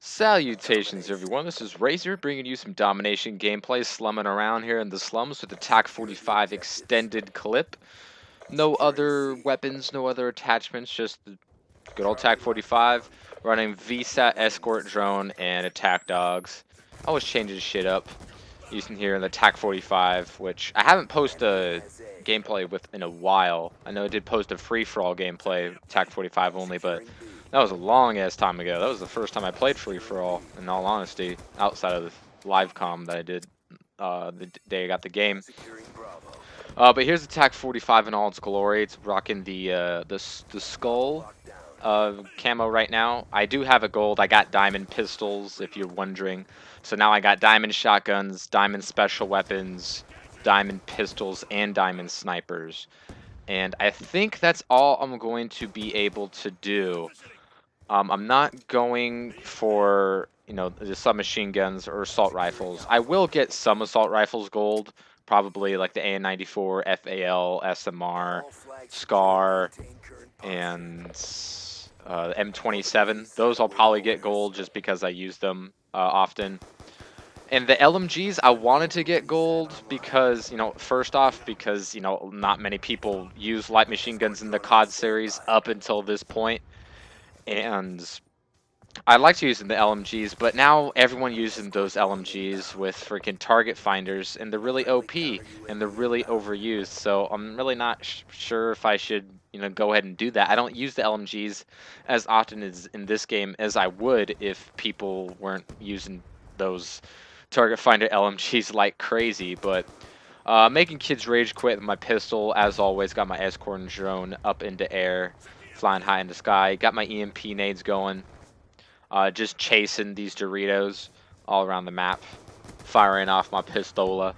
Salutations everyone, this is Razor bringing you some domination gameplay slumming around here in the slums with the Tac45 extended clip. No other weapons, no other attachments, just the good old Tac45 running VSAT escort drone and attack dogs. Always changing shit up using here in the Tac45, which I haven't posted a gameplay with in a while. I know I did post a free-for-all gameplay, Tac45 only, but that was a long ass time ago. That was the first time I played free-for-all, in all honesty, outside of the live comm that I did the day I got the game. But here's the Tac45 in all its glory. It's rocking the skull camo right now. I do have a gold. I got diamond pistols, if you're wondering. So now I got diamond shotguns, diamond special weapons, diamond pistols, and diamond snipers. And I think that's all I'm going to be able to do. I'm not going for, the submachine guns or assault rifles. I will get some assault rifles gold, probably like the AN-94, FAL, SMR, SCAR, and M27. Those I'll probably get gold just because I use them often. And the LMGs, I wanted to get gold because, first off, because, not many people use light machine guns in the COD series up until this point. And I liked using the LMGs, but now everyone using those LMGs with freaking target finders, and they're really OP, and they're really overused, so I'm really not sure if I should, go ahead and do that. I don't use the LMGs as often as in this game as I would if people weren't using those target finder LMGs like crazy, but making kids rage quit with my pistol, as always. Got my escort drone up into air, flying high in the sky. Got my EMP nades going. Just chasing these Doritos all around the map, firing off my pistola.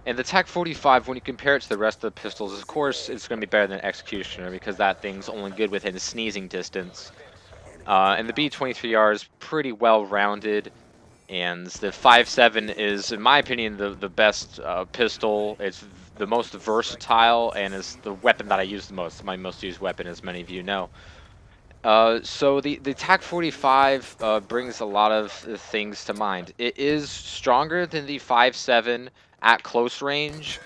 And the Tac45, when you compare it to the rest of the pistols, of course, it's going to be better than Executioner because that thing's only good within sneezing distance. And the B23R is pretty well-rounded. And the 5.7 is, in my opinion, the best pistol. It's the most versatile and is the weapon that I use the most. My most used weapon, as many of you know. So the Tac45 brings a lot of things to mind. It is stronger than the 5.7 at close range,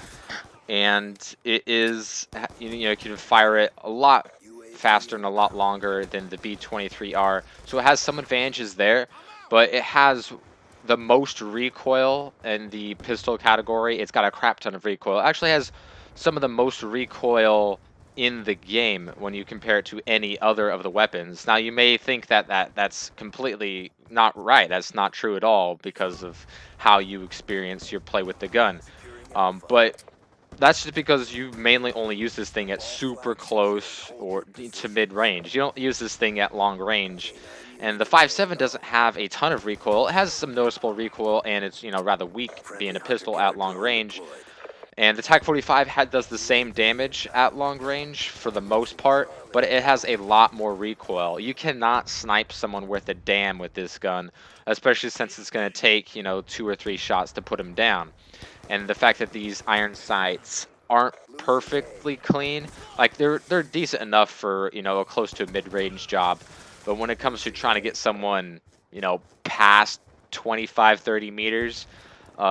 and it is, you can fire it a lot faster and a lot longer than the B23R. So it has some advantages there, but it has the most recoil in the pistol category. It's got a crap ton of recoil. It actually has some of the most recoil in the game when you compare it to any other of the weapons. Now you may think that that's completely not right. That's not true at all because of how you experience your play with the gun. But that's just because you mainly only use this thing at super close or to mid-range. You don't use this thing at long range. And the 5.7 doesn't have a ton of recoil. It has some noticeable recoil, and it's, rather weak being a pistol at long range. And the Tac45 does the same damage at long range for the most part, but it has a lot more recoil. You cannot snipe someone worth a damn with this gun, especially since it's going to take, 2 or 3 shots to put him down. And the fact that these iron sights aren't perfectly clean, like they're decent enough for, a close to a mid-range job. But when it comes to trying to get someone, past 25, 30 meters,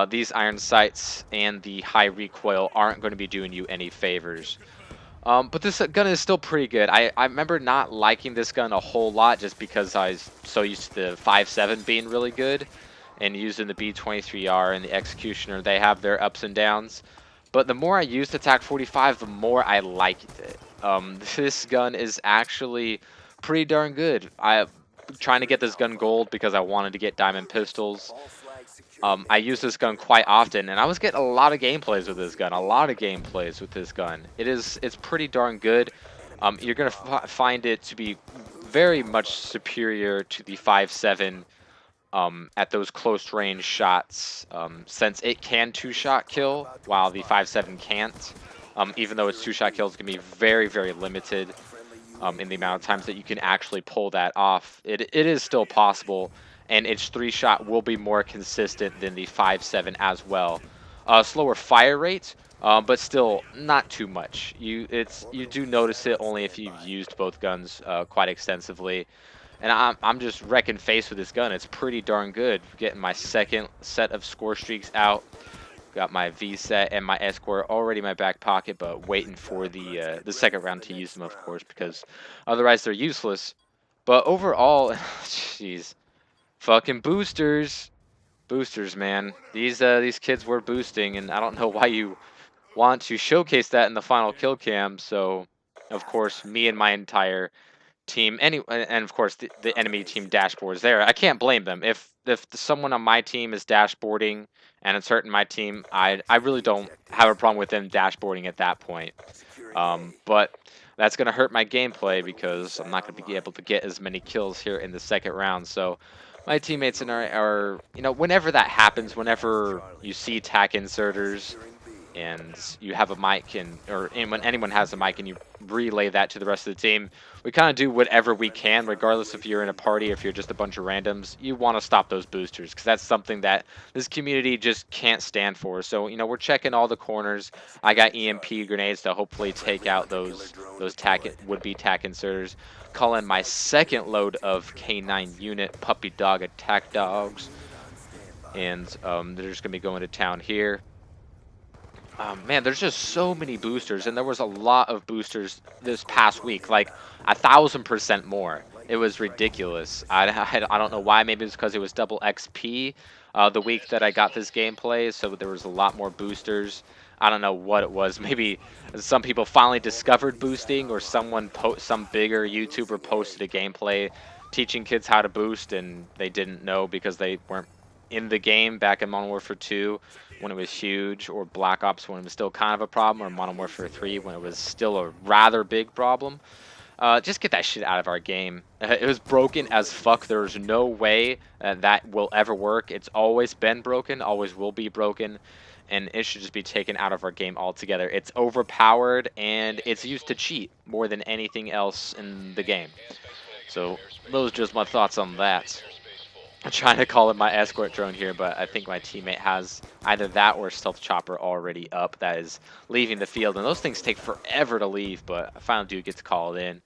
these iron sights and the high recoil aren't going to be doing you any favors. But this gun is still pretty good. I remember not liking this gun a whole lot just because I was so used to the 5.7 being really good and using the B23R and the Executioner. They have their ups and downs. But the more I used the Tac45, the more I liked it. This gun is actually pretty darn good. I'm trying to get this gun gold because I wanted to get diamond pistols. I use this gun quite often, and I was getting a lot of gameplays with this gun. It's pretty darn good. You're gonna find it to be very much superior to the 5.7 at those close range shots, since it can 2-shot kill while the 5.7 can't. Even though its 2-shot kills can be very, very limited in the amount of times that you can actually pull that off. It is still possible. And its 3-shot will be more consistent than the 5.7 as well. Slower fire rate, but still not too much. You do notice it only if you've used both guns quite extensively. and I'm just wrecking face with this gun. It's pretty darn good. Getting my second set of score streaks out. Got my V set and my escort already in my back pocket, but waiting for the second round to use them, of course, because otherwise they're useless. But overall, jeez, fucking boosters, boosters, man. These kids were boosting, and I don't know why you want to showcase that in the final kill cam. So, of course, me and my entire team, and of course the enemy team dashboards there. I can't blame them. If someone on my team is dashboarding and it's hurting my team, I really don't have a problem with them dashboarding at that point. But that's gonna hurt my gameplay because I'm not gonna be able to get as many kills here in the second round. So my teammates and are whenever that happens, whenever you see tac inserters and you have a mic or when anyone has a mic and you relay that to the rest of the team, we kind of do whatever we can, regardless if you're in a party, if you're just a bunch of randoms. You want to stop those boosters because that's something that this community just can't stand for. So we're checking all the corners. I got EMP grenades to hopefully take out those would-be tac inserters. Calling my second load of K9 unit puppy dog attack dogs, and they're just gonna be going to town here. Man, there's just so many boosters, and there was a lot of boosters this past week, like 1,000% more. It was ridiculous. I don't know why. Maybe it's because it was double XP the week that I got this gameplay, so there was a lot more boosters. I don't know what it was. Maybe some people finally discovered boosting, or some bigger YouTuber posted a gameplay teaching kids how to boost, and they didn't know because they weren't in the game back in Modern Warfare 2 when it was huge, or Black Ops when it was still kind of a problem, or Modern Warfare 3 when it was still a rather big problem. Just get that shit out of our game. It was broken as fuck. There's no way that will ever work. It's always been broken, always will be broken, and it should just be taken out of our game altogether. It's overpowered, and it's used to cheat more than anything else in the game. So those are just my thoughts on that. I'm trying to call it my escort drone here, but I think my teammate has either that or a stealth chopper already up that is leaving the field. And those things take forever to leave, but I finally do get to call it in.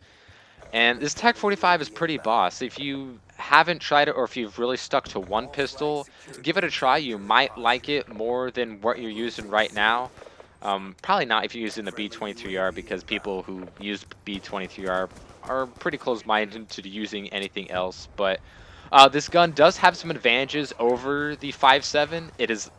And this Tac45 is pretty boss. If you haven't tried it, or if you've really stuck to one pistol, give it a try. You might like it more than what you're using right now. Probably not if you're using the B23R, because people who use B23R are pretty close-minded to using anything else. But this gun does have some advantages over the 5.7. It is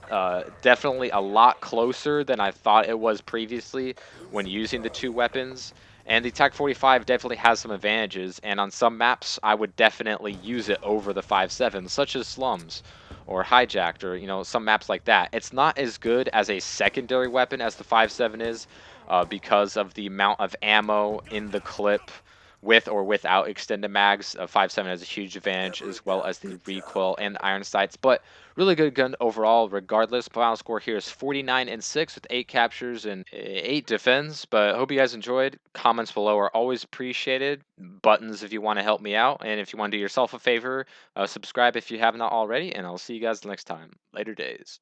definitely a lot closer than I thought it was previously when using the two weapons. And the Tac45 definitely has some advantages, and on some maps, I would definitely use it over the 5.7, such as Slums or Hijacked, or some maps like that. It's not as good as a secondary weapon as the 5.7 is, because of the amount of ammo in the clip with or without extended mags. 5.7 has a huge advantage, as well as the recoil and iron sights. But really good gun overall, regardless. Final score here is 49-6 with 8 captures and 8 defends. But I hope you guys enjoyed. Comments below are always appreciated. Buttons if you want to help me out. And if you want to do yourself a favor, subscribe if you have not already. And I'll see you guys next time. Later days.